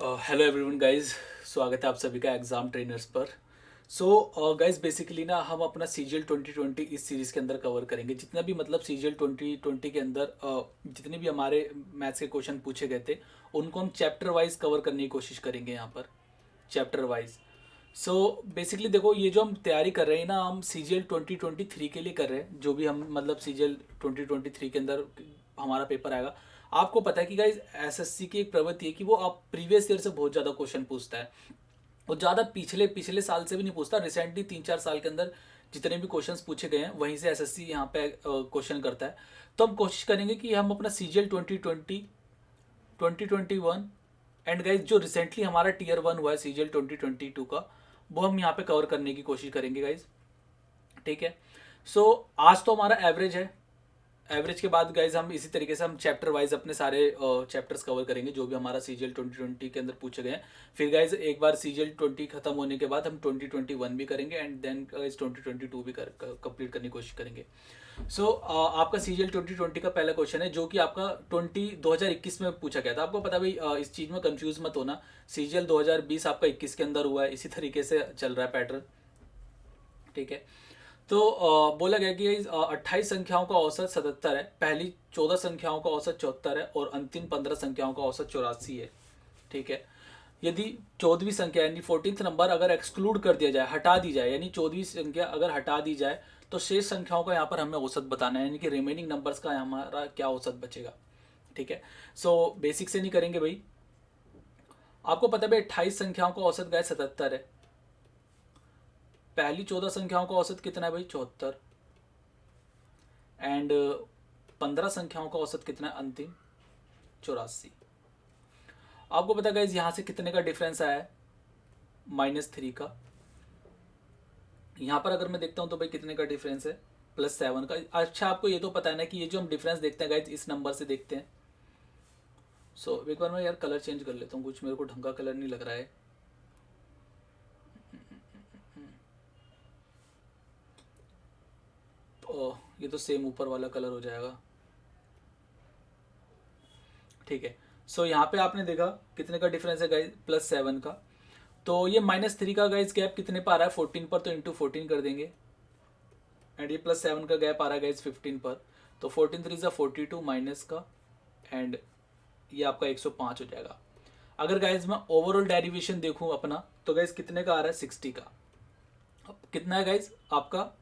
Hello everyone guys, स्वागत है आप सभी का एग्ज़ाम ट्रेनर्स पर। सो गाइस, बेसिकली ना हम अपना सीजीएल 2020 इस सीरीज़ के अंदर कवर करेंगे। जितना भी मतलब सीजीएल 2020 के अंदर जितने भी हमारे मैथ्स के क्वेश्चन पूछे गए थे उनको हम चैप्टर वाइज कवर करने की कोशिश करेंगे यहाँ पर, चैप्टर वाइज। सो बेसिकली देखो, ये जो हम तैयारी कर रहे हैं ना, हम सीजीएल 2023 के लिए कर रहे हैं। जो भी हम मतलब सीजीएल 2023 के अंदर हमारा पेपर आएगा। आपको पता है कि गाइज एसएससी की एक प्रवृत्ति है कि वो आप प्रीवियस ईयर से बहुत ज़्यादा क्वेश्चन पूछता है। वो ज़्यादा पिछले पिछले साल से भी नहीं पूछता। रिसेंटली 3-4 साल के अंदर जितने भी क्वेश्चंस पूछे गए हैं वहीं से एसएससी यहाँ पे क्वेश्चन करता है। तो हम कोशिश करेंगे कि हम अपना सीजीएल 2020, 2021 एंड गाइज जो रिसेंटली हमारा टीयर 1 हुआ है सीजीएल 2022 का, वो हम यहाँ पे कवर करने की कोशिश करेंगे गाइज। ठीक है। सो आज तो हमारा एवरेज है। एवरेज के बाद गाइज हम इसी तरीके से हम चैप्टर वाइज अपने सारे चैप्टर्स कवर करेंगे जो भी हमारा सीजीएल 2020 के अंदर पूछे गए हैं। फिर गाइज एक बार सीजीएल 20 खत्म होने के बाद हम 2021 भी करेंगे एंड देन गाइज 2022 भी कंप्लीट करने की कोशिश करेंगे। सो आपका सीजीएल 2020 का पहला क्वेश्चन है जो कि आपका 2021 में पूछा गया था। आपको पता भाई, इस चीज़ में कंफ्यूज मत होना। सीजीएल 2020 आपका 21 के अंदर हुआ है, इसी तरीके से चल रहा है पैटर्न। ठीक है। तो बोला गया कि 28 संख्याओं का औसत 77 है, पहली 14 संख्याओं का औसत 74 है और अंतिम 15 संख्याओं का औसत 84 है। ठीक है। यदि 14वीं संख्या यानी 14th नंबर अगर एक्सक्लूड कर दिया जाए, हटा दी जाए, यानी 14वीं संख्या अगर हटा दी जाए तो शेष संख्याओं का यहाँ पर हमें औसत बताना है, यानी कि रिमेनिंग नंबर्स का हमारा क्या औसत बचेगा। ठीक है। सो बेसिक से नहीं करेंगे भाई। आपको पता है भाई, 28 संख्याओं का औसत गाय 77 है। पहली 14 संख्याओं का औसत कितना है भाई? 74। एंड 15 संख्याओं का औसत कितना है? अंतिम 84। आपको पता गाइज यहाँ से कितने का डिफरेंस आया है? -3 का। यहाँ पर अगर मैं देखता हूँ तो भाई कितने का डिफरेंस है? +7 का। अच्छा, आपको ये तो पता है ना कि ये जो हम डिफरेंस देखते हैं गाइज इस नंबर से देखते हैं। सो एक बार मैं यार कलर चेंज कर लेता हूँ, कुछ मेरे को ढंग का कलर नहीं लग रहा है। ये तो सेम ऊपर वाला कलर हो जाएगा। ठीक है। सो यहाँ पे आपने देखा कितने का डिफरेंस है गाइज? +7 का। तो ये -3 का गाइज गैप कितने पर आ रहा है? 14 पर, तो इंटू 14 कर देंगे। एंड ये +7 का गैप आ रहा है गाइज 15 पर, तो 14 3 ज़ा 42 माइनस का, एंड ये आपका 105 हो जाएगा। अगर गाइज मैं ओवरऑल डेरिवेशन देखूं अपना, तो गाइज कितने का आ रहा है? 60 का। अब कितना है गाइज आपका?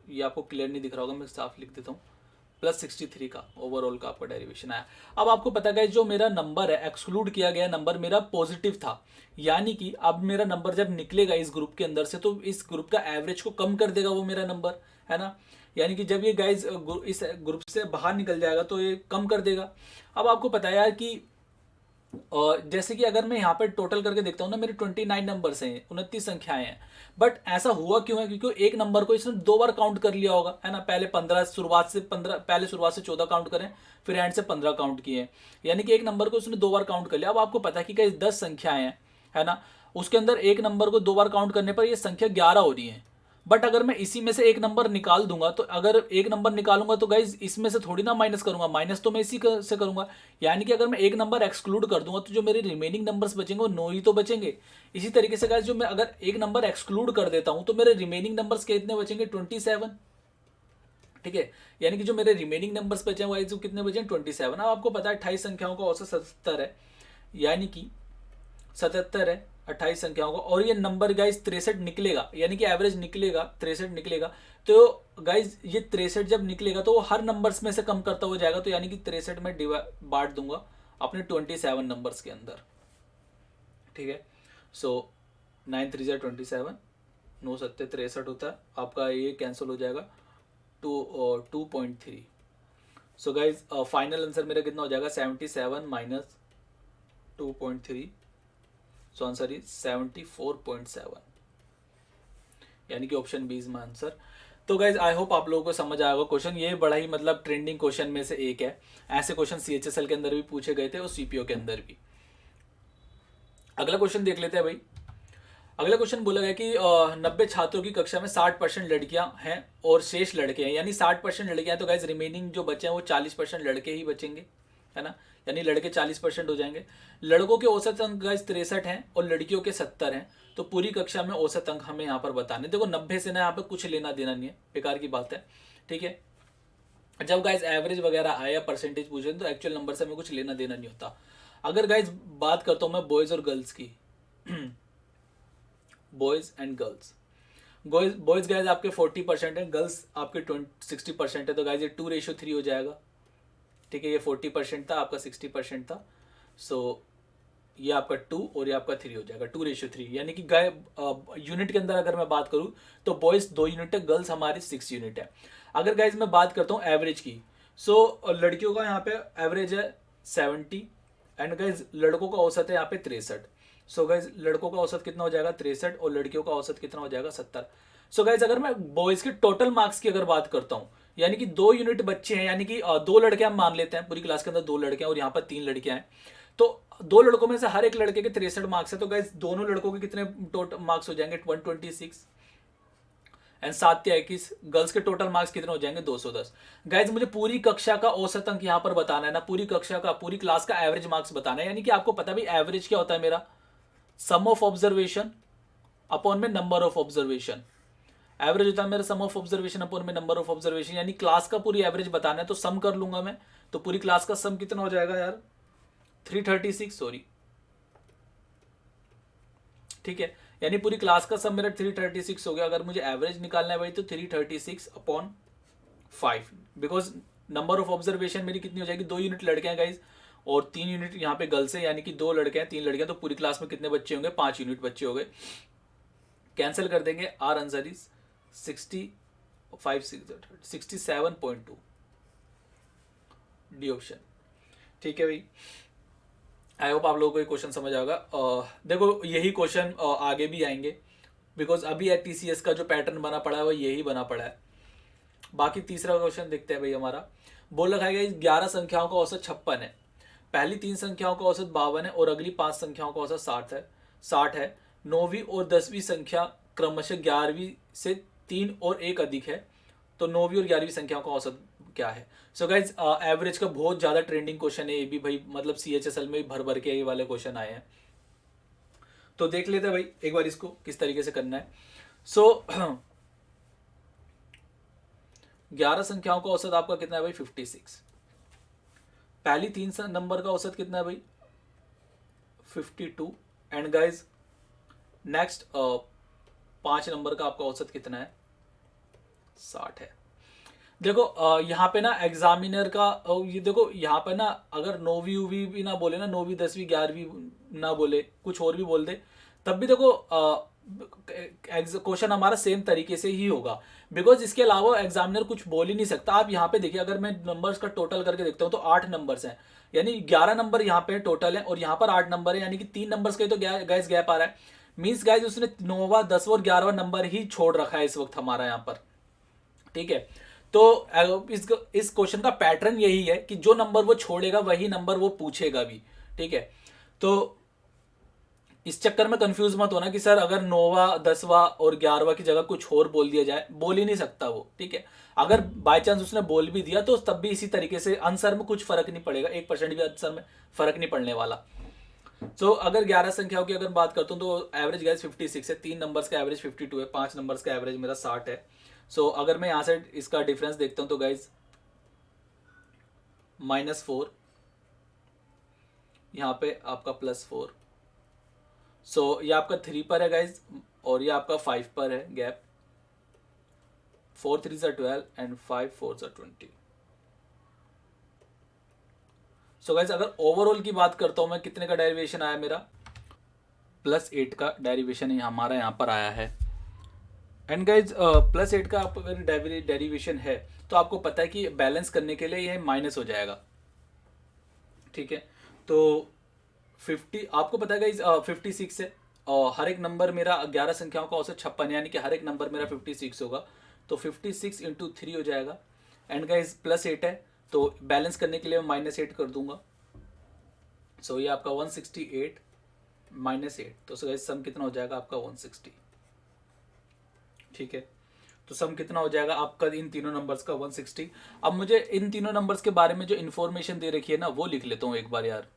ये आपको क्लियर नहीं दिख रहा होगा, मैं साफ लिख देता हूँ। +63 का ओवरऑल का आपका डेरिवेशन आया। अब आपको पता है जो मेरा नंबर है, एक्सक्लूड किया गया नंबर मेरा पॉजिटिव था, यानी कि अब मेरा नंबर जब निकलेगा इस ग्रुप के अंदर से तो इस ग्रुप का एवरेज को कम कर देगा वो मेरा नंबर, है ना। यानी कि जब ये गाइज इस ग्रुप से बाहर निकल जाएगा तो ये कम कर देगा। अब आपको पता है यार कि और जैसे कि अगर मैं यहाँ पर टोटल करके देखता हूँ ना, मेरे 29 नंबर्स हैं, 29 संख्याएं हैं। बट ऐसा हुआ क्यों है? क्योंकि एक नंबर को इसने 2 बार काउंट कर लिया होगा, है ना। पहले 15, शुरुआत से 14 काउंट करें, फिर एंड से 15 काउंट किए। यानी कि एक नंबर को उसने 2 बार काउंट कर लिया। अब आपको पता है कि कई 10 संख्याएं हैं, है ना। उसके अंदर एक नंबर को 2 बार काउंट करने पर ये संख्या 11 हो रही है। बट अगर मैं इसी में से एक नंबर निकाल दूंगा, तो अगर एक नंबर निकालूंगा तो गाइज इसमें से थोड़ी ना माइनस करूंगा, माइनस तो मैं इसी से करूंगा। यानी कि अगर मैं एक नंबर एक्सक्लूड कर दूंगा तो जो मेरे रिमेनिंग नंबर्स बचेंगे वो 9 ही तो बचेंगे। इसी तरीके से गाइज जो मैं अगर एक नंबर एक्सक्लूड कर देता हूं तो मेरे रिमेनिंग नंबर्स कितने बचेंगे? 27। ठीक है। यानी कि जो मेरे रिमेनिंग नंबर्स बचे हैं वो कितने बचे? 27। अब आपको पता है 28 संख्याओं का औसत 77 है, यानी कि 77 है 28 संख्याओं का। और ये नंबर गाइज 63 निकलेगा, यानी कि एवरेज निकलेगा 63 निकलेगा। तो गाइज ये 63 जब निकलेगा तो वो हर नंबर्स में से कम करता हो जाएगा, तो यानी कि 63 में बांट दूंगा अपने 27 नंबर्स के अंदर। ठीक है। सो 9 3 27, 9 7 63 होता है आपका, ये कैंसिल हो जाएगा 2.3। सो गाइज फाइनल आंसर मेरा कितना हो जाएगा? 77 माइनस 2.3। सो आंसर इज 74.7, यानी कि option B is my answer. तो गाइज आई होप आप लोगों को समझ आएगा क्वेश्चन। ये बड़ा ही मतलब ट्रेंडिंग क्वेश्चन में से एक है। ऐसे क्वेश्चन सीएचएसएल के अंदर भी पूछे गए थे और सीपीओ के अंदर भी। अगला क्वेश्चन देख लेते हैं भाई। अगला क्वेश्चन बोला गया कि 90 छात्रों की कक्षा में 60% लड़कियां हैं और शेष लड़के हैं, यानी 60% लड़कियां हैं, तो गाइज रिमेनिंग जो बचे हैं वो 40% लड़के ही बचेंगे, है ना, यानी लड़के 40% हो जाएंगे। लड़कों के औसत अंक गाइज 63 हैं और लड़कियों के 70 हैं। तो पूरी कक्षा में औसत अंक हमें यहाँ पर बताने। देखो 90 से ना यहाँ पर कुछ लेना देना नहीं है, बेकार की बात है, ठीक है। जब गाइज एवरेज वगैरह आए या परसेंटेज पूछे तो एक्चुअल नंबर से हमें कुछ लेना देना नहीं होता। अगर गाइज बात करता हूँ मैं बॉयज़ और गर्ल्स की, boys and girls, boys guys आपके 40% है, गर्ल्स आपके 60% है, तो गाइज ये 2:3 हो जाएगा, ठीक है। ये 40% था, आपका 60% था, सो ये आपका 2 और ये आपका 3 हो जाएगा, 2:3। यानी कि गाय यूनिट के अंदर अगर मैं बात करूँ तो बॉयज़ 2 यूनिट है, गर्ल्स हमारी 6 यूनिट है। अगर गाइज मैं बात करता हूँ एवरेज की, सो लड़कियों का यहाँ पे एवरेज है 70 एंड गाइज लड़कों का औसत है यहाँ पे 63। सो गाइज लड़कों का औसत कितना हो जाएगा 63 और लड़कियों का औसत कितना हो जाएगा 70। सो गाइज अगर मैं बॉयज़ के टोटल मार्क्स की अगर बात करता हूँ, यानी कि 2 यूनिट बच्चे हैं, यानी कि 2 लड़के हम मान लेते हैं, पूरी क्लास के अंदर 2 लड़के हैं और यहाँ पर 3 लड़कियां हैं, तो 2 लड़कों में से हर एक लड़के के 63 मार्क्स है, तो गाइज दोनों लड़कों के कितने टोटल मार्क्स हो जाएंगे 126 एंड 7 या 21। गर्ल्स के टोटल मार्क्स कितने हो जाएंगे 210। गाइज मुझे पूरी कक्षा का औसत अंक यहाँ पर बताना है ना, पूरी कक्षा का, पूरी क्लास का एवरेज मार्क्स बताना है। यानी कि आपको पता है भाई एवरेज क्या होता है मेरा, सम ऑफ ऑब्जर्वेशन अपॉन में नंबर ऑफ ऑब्जर्वेशन। एवरेज होता है मेरा सम ऑफ ऑब्जर्वेशन अपॉन में नंबर ऑफ ऑब्जर्वेशन, यानी क्लास का पूरी एवरेज बताना है तो सम कर लूंगा मैं, तो पूरी क्लास का सम कितना हो जाएगा यार 336, सॉरी, ठीक है। यानी पूरी क्लास का सम मेरा 336 हो गया। अगर मुझे एवरेज निकालना है भाई तो 336 upon 5, because number of observation मेरी कितनी हो जाएगी, 2 यूनिट लड़के हैं गाइज और 3 यूनिट यहाँ पे गर्ल्स है, यानी कि 2 लड़के हैं 3 लड़कियां, तो पूरी क्लास में कितने बच्चे होंगे 5 यूनिट बच्चे हो गए। कैंसिल कर देंगे, our answer is 67.2 D option, ठीक है भाई। आई होप आप लोगों को ये क्वेश्चन समझ आएगा। देखो यही क्वेश्चन आगे भी आएंगे, बिकॉज अभी TCS का जो पैटर्न बना पड़ा है वो यही बना पड़ा है। बाकी तीसरा क्वेश्चन देखते हैं भाई हमारा। बोल रखा है 11 संख्याओं का औसत 56 है, पहली 3 संख्याओं का औसत 52 है और अगली 5 संख्याओं का औसत 60 है। 9वीं और 10वीं संख्या क्रमशः 11वीं से 3 और 1 अधिक है, तो 9वीं और 11वीं संख्याओं का औसत क्या है। सो गाइज एवरेज का बहुत ज़्यादा ट्रेंडिंग क्वेश्चन है ये भी भाई, मतलब CHSL में भर भर के ये वाले क्वेश्चन आए हैं, तो देख लेते हैं भाई एक बार इसको किस तरीके से करना है। सो 11 संख्याओं का औसत आपका कितना है भाई 56, पहली 3 नंबर का औसत कितना है भाई 52 एंड गाइज नेक्स्ट 5 नंबर का आपका औसत कितना है 60 है। देखो यहाँ पे ना एग्जामिनर का ये देखो यहाँ पे ना अगर 9वीं भी ना बोले ना, 9वीं 10वीं 11वीं ना बोले, कुछ और भी बोल दे, तब भी देखो क्वेश्चन हमारा सेम तरीके से ही होगा, बिकॉज इसके अलावा एग्जामिनर कुछ बोल ही नहीं सकता। आप यहाँ पे देखिए, अगर मैं नंबर्स का टोटल करके देखता हूँ तो 8 नंबर्स हैं, यानी 11 नंबर यहाँ पे टोटल है और यहाँ पर 8 नंबर है, यानी कि 3 नंबर्स का ही तो गैस गैप आ रहा है। मीन्स गाइज उसने 9वां 10वां और 11वां नंबर ही छोड़ रखा है इस वक्त हमारा यहाँ पर, ठीक है। तो इस क्वेश्चन का पैटर्न यही है कि जो नंबर वो छोड़ेगा वही नंबर वो पूछेगा भी, ठीक है। तो इस चक्कर में कंफ्यूज मत होना कि सर अगर 9वां 10वां और 11वां की जगह कुछ और बोल दिया जाए, बोल ही नहीं सकता वो, ठीक है। अगर बाय चांस उसने बोल भी दिया तो तब भी इसी तरीके से आंसर में कुछ फर्क नहीं पड़ेगा, 1% भी आंसर में फर्क नहीं पड़ने वाला। तो अगर 11 संख्याओं की अगर बात करता हूँ तो एवरेज गैस 56 है, 3 नंबर्स का एवरेज 52 है, 5 नंबर्स का एवरेज मेरा 60 है। सो अगर मैं यहाँ से इसका डिफरेंस देखता हूँ तो गाइज -4, यहाँ पे आपका +4, सो ये आपका 3 पर है गाइज और ये आपका 5 पर है गैप, 4 3 12 एंड 5 4 20। सो गाइज अगर ओवरऑल की बात करता हूँ मैं, कितने का डेरिवेशन आया मेरा +8 का डेरिवेशन हमारा यहाँ पर आया है। एंड गाइज +8 का आप अगर डेरिवेशन है तो आपको पता है कि बैलेंस करने के लिए ये माइनस हो जाएगा, ठीक है। तो 50 आपको पता है गाइज 56 है और हर एक नंबर मेरा 11 संख्याओं का औसत 56, यानी कि हर एक नंबर मेरा 56 होगा, तो 56 × 3 हो जाएगा। एंड गाइज +8 है तो बैलेंस करने के लिए मैं -8 कर दूंगा, सो ये आपका 168 -8, तो गाइस सम कितना हो जाएगा आपका 160। ठीक है, तो सम कितना हो जाएगा आपका इन तीनों नंबर्स का 160। अब मुझे इन तीनों नंबर्स के बारे में जो इन्फॉर्मेशन दे रखी है ना वो लिख लेता हूँ एक बार यार।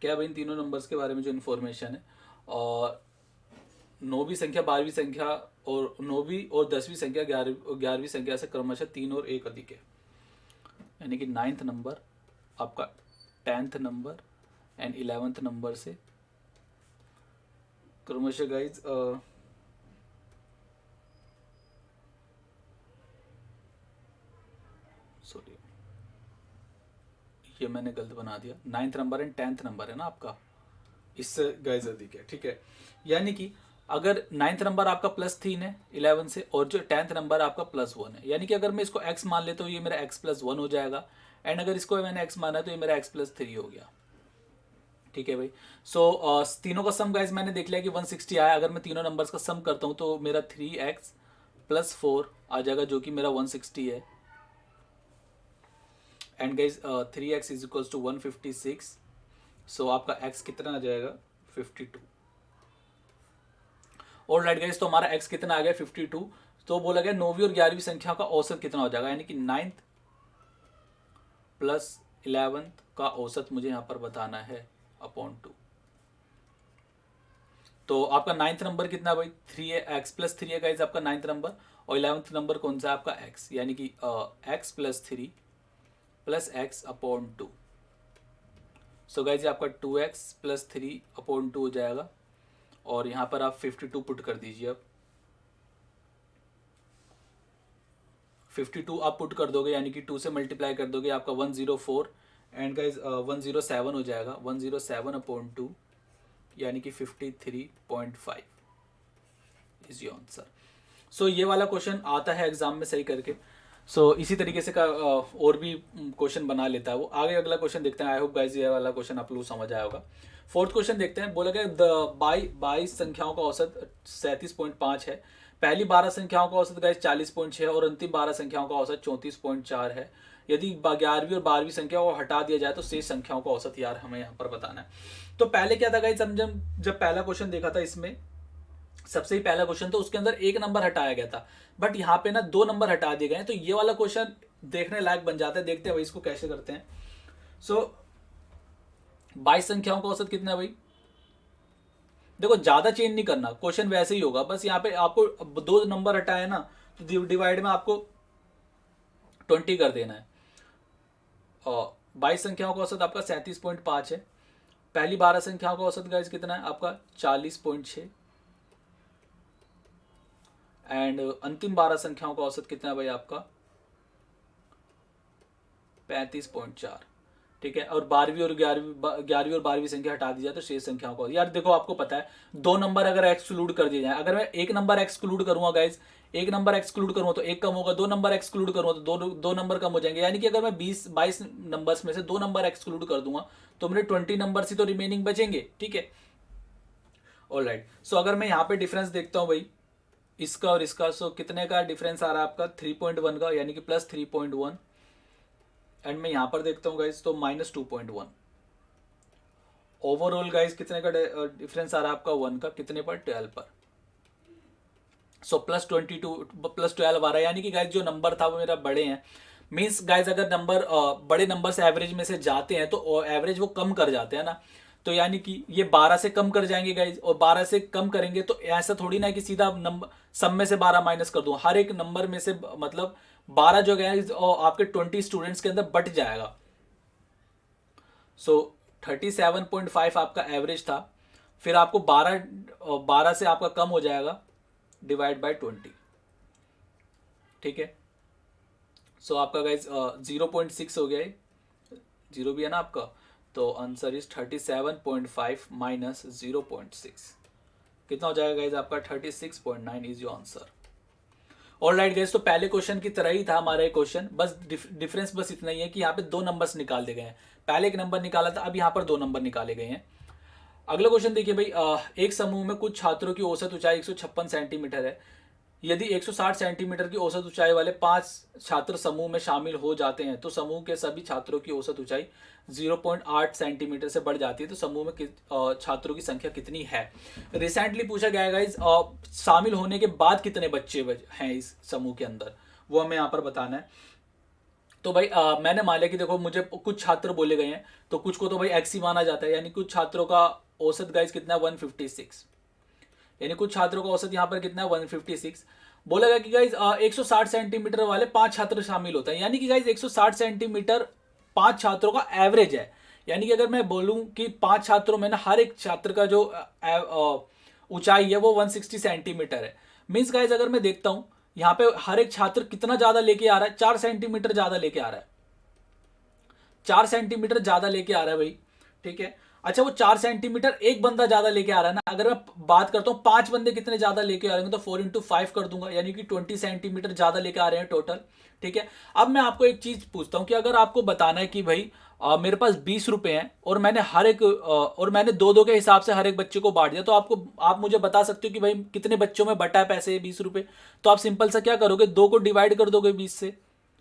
क्या भाई, इन तीनों नंबर्स के बारे में जो इन्फॉर्मेशन है, और 9वीं संख्या 12वीं संख्या और 9वीं और 10वीं संख्या 11वीं संख्या से क्रमशः 3 और 1 अधिक है, यानी कि 9th नंबर आपका 10th number and 11th number से क्रमशः गाइज सॉरी ये मैंने गलत बना दिया, 9th number and 10th number है ना आपका, इससे गाइज अधिक है। ठीक है, यानी कि अगर 9th नंबर आपका +3 है 11 से, और जो 10th नंबर आपका +1 है, यानी कि अगर मैं इसको x मान लेता हूँ ये मेरा x +1 हो जाएगा, एंड अगर इसको मैंने x माना तो ये मेरा x +3 हो गया। ठीक है भाई, सो तीनों का सम गाइज मैंने देख लिया कि 160 आया। अगर मैं तीनों नंबर्स का सम करता हूँ तो मेरा 3x + 4 आ जाएगा, जो कि मेरा 160 है। एंड गाइज 3x = 156, सो आपका x कितना आ जाएगा 52। और राइट गाइज, तो हमारा x कितना आ गया 52। तो बोला गया 9वीं और 11वीं संख्या का औसत कितना हो जाएगा, यानी कि 9th + 11th का औसत मुझे यहाँ पर बताना है अपॉन 2। तो आपका 9th नंबर कितना भाई 3 है, x + 3 है गाइज आपका 9th नंबर, और 11th नंबर कौन सा है आपका x, यानी कि x + 3 + x upon 2। So guys आपका 2x + 3 अपॉन 2 हो जाएगा, और यहाँ पर आप 52 पुट कर दीजिए। अब 52 आप पुट कर दोगे, यानी कि 2 से मल्टीप्लाई कर दोगे, आपका 104 एंड गाइज 107 हो जाएगा, 107 अपॉन 2, यानी कि 53.5 इज योर आंसर। सो ये वाला क्वेश्चन आता है एग्जाम में सही करके। सो इसी तरीके से का और भी क्वेश्चन बना लेता है वो। आगे अगला क्वेश्चन देखते हैं। आई होप गाइज ये वाला क्वेश्चन आप लोग समझ आया होगा। 4th क्वेश्चन देखते हैं। बोला गया 22 संख्याओं का औसत 37.5 है। पहली 12 संख्याओं का औसत गाइज 40.6 है, और अंतिम 12 संख्याओं का औसत 34.4 है। यदि 11वीं और 12वीं संख्या को हटा दिया जाए तो शेष संख्याओं का औसत यार हमें यहाँ पर बताना है। तो पहले क्या था गाइज, हम जब पहला क्वेश्चन देखा था, इसमें सबसे ही पहला क्वेश्चन तो उसके अंदर 1 नंबर हटाया गया था, बट यहाँ पे ना 2 नंबर हटा दिए गए हैं। तो ये वाला क्वेश्चन देखने लायक बन जाता है। देखते हैं भाई इसको कैसे करते हैं। सो 22 संख्याओं का औसत कितना है भाई, देखो ज्यादा चेंज नहीं करना, क्वेश्चन वैसे ही होगा। बस यहाँ पे आपको 2 नंबर हटाए ना, तो डिवाइड में आपको 20 कर देना है। और 22 संख्याओं का औसत आपका 37.5 है। पहली 12 संख्याओं का औसत गाइस कितना है आपका 40.6, एंड अंतिम 12 संख्याओं का औसत कितना है भाई आपका 35.4। ठीक है, और 12वीं और 11वीं और 12वीं संख्या हटा दी जाए तो शेष संख्याओं को, यार देखो आपको पता है 2 नंबर अगर एक्सक्लूड कर दिए जाए, अगर मैं 1 नंबर एक्सक्लूड करूंगा गाइज, 1 नंबर एक्सक्लूड करूंगा तो 1 कम होगा, 2 नंबर एक्सक्लूड करूंगा तो दो नंबर कम हो जाएंगे। यानी कि अगर मैं 22 नंबर्स में से 2 नंबर एक्सक्लूड कर दूंगा तो मेरे 20 नंबर ही तो रिमेनिंग बचेंगे। ठीक है, ऑलराइट। सो अगर मैं यहाँ पे डिफरेंस देखता हूँ भाई इसका और इसका, सो कितने का डिफरेंस आ रहा है आपका 3.1 का, यानी कि +3.1, एंड मैं यहां पर देखता हूं गाइज तो -2.1। ओवरऑल गाइज कितने का डिफरेंस आ रहा है आपका 1 का, कितने पर 12 पर। सो +22 +12 आ रहा है, यानी कि गाइज जो नंबर था वो मेरा बड़े हैं। मीन्स गाइज अगर नंबर बड़े नंबर से एवरेज में से जाते हैं तो एवरेज वो कम कर जाते हैं ना, तो यानी कि ये 12 से कम कर जाएंगे गाइज, और 12 से कम करेंगे तो ऐसा थोड़ी ना कि सीधा नंबर सब में से 12 माइनस कर दूं, हर एक नंबर में से मतलब 12 जो है आपके 20 स्टूडेंट्स के अंदर बट जाएगा। सो 37.5 आपका एवरेज था, फिर आपको 12 से आपका कम हो जाएगा डिवाइड बाय 20। ठीक है, सो आपका गाइज 0.6 हो गया, 0 भी है ना आपका, तो आंसर इज 37.5 माइनस 0.6 कितना हो जाएगा गाइज आपका 36.9 is your answer. Alright guys, तो पहले क्वेश्चन की तरह ही था हमारा क्वेश्चन, बस डिफरेंस बस इतना ही है कि यहाँ पे 2 नंबर्स निकाल दिए गए हैं। पहले 1 नंबर निकाला था, अब यहाँ पर 2 नंबर निकाले गए हैं। अगला क्वेश्चन देखिए भाई, एक समूह में कुछ छात्रों की औसत ऊंचाई 156 सेंटीमीटर है। यदि 160 सेंटीमीटर की औसत ऊंचाई वाले 5 छात्र समूह में शामिल हो जाते हैं तो समूह के सभी छात्रों की औसत ऊंचाई 0.8 सेंटीमीटर से बढ़ जाती है। तो समूह में छात्रों की संख्या कितनी है? रिसेंटली पूछा गया है गाइस, शामिल होने के बाद कितने बच्चे हैं इस समूह के अंदर, वो हमें यहाँ पर बताना है। तो भाई मैंने मान लिया कि देखो मुझे कुछ छात्र बोले गए हैं, तो कुछ को तो भाई एक्स ही माना जाता है, यानी कुछ छात्रों का औसत गाइस कितना है 156, यानी कुछ छात्रों का औसत यहाँ पर कितना है 156। बोला गया कि गाइज 160 सेंटीमीटर वाले 5 छात्र शामिल होते हैं, यानी कि गाइज 160 सेंटीमीटर 5 छात्रों का एवरेज है। यानी कि अगर मैं बोलूं कि 5 छात्रों में ना हर एक छात्र का जो ऊंचाई है वो 160 सेंटीमीटर है। मीन्स गाइज अगर मैं देखता हूं यहाँ पे हर एक छात्र कितना ज्यादा लेके आ रहा है, 4 सेंटीमीटर ज्यादा लेके आ रहा है, 4 सेंटीमीटर ज्यादा लेके आ रहा है भाई, ठीक है। अच्छा वो 4 सेंटीमीटर एक बंदा ज्यादा लेके आ रहा है ना, अगर मैं बात करता हूँ 5 बंदे कितने ज्यादा लेके आ रहे हैं तो 4 × 5 कर दूंगा, यानी कि 20 सेंटीमीटर ज्यादा लेके आ रहे हैं टोटल, ठीक है। अब मैं आपको एक चीज पूछता हूँ कि अगर आपको बताना है कि भाई मेरे पास 20 रुपए हैं और मैंने हर एक और मैंने 2-2 के हिसाब से हर एक बच्चे को बांट दिया, तो आप मुझे बता सकते हो कि भाई कितने बच्चों में बटा है पैसे 20 रुपए। तो आप सिंपल सा क्या करोगे, 2 को डिवाइड कर दोगे 20 से,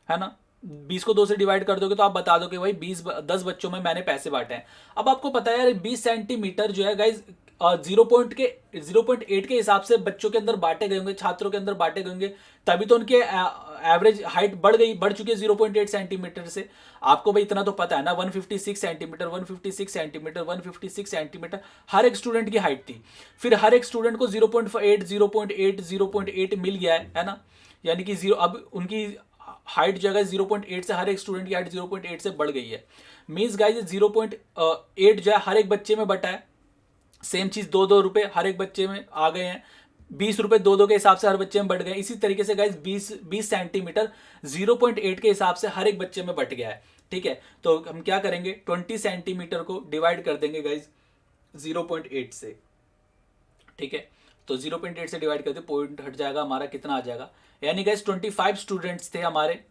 है ना, 20 को 2 से डिवाइड कर दोगे तो आप बता दो कि भाई 10 बच्चों में मैंने पैसे बांटे हैं। अब आपको पता है यार 20 सेंटीमीटर जो है गाइज 0.8 के हिसाब से बच्चों के अंदर बांटे गए होंगे, छात्रों के अंदर बांटे गए होंगे, तभी तो उनके एवरेज हाइट बढ़ चुकी है 0.8 सेंटीमीटर से। आपको भाई इतना तो पता है ना, 156 सेंटीमीटर 156 सेंटीमीटर 156 सेंटीमीटर हर एक स्टूडेंट की हाइट थी। फिर हर एक स्टूडेंट को 0.8 0.8 0.8 मिल गया है ना, यानी कि जीरो, अब उनकी हाइट जो है 0.8 से हर एक स्टूडेंट की हाइट 0.8 से बढ़ गई है। मीन्स गाइज 0.8 जो है हर एक बच्चे में बटा है। सेम चीज 2-2 रुपए हर एक बच्चे में आ गए हैं, 20 रुपए 2-2 के हिसाब से हर बच्चे में बढ़ गए। इसी तरीके से गाइज 20 सेंटीमीटर 0.8 के हिसाब से हर एक बच्चे में बट गया है, ठीक है। तो हम क्या करेंगे, 20 सेंटीमीटर को डिवाइड कर देंगे गाइज 0.8 से, ठीक है। तो 0.8 से डिवाइड करते पॉइंट हट जाएगा हमारा, कितना आ जाएगा, यानी गाइज 25 स्टूडेंट्स थे हमारे,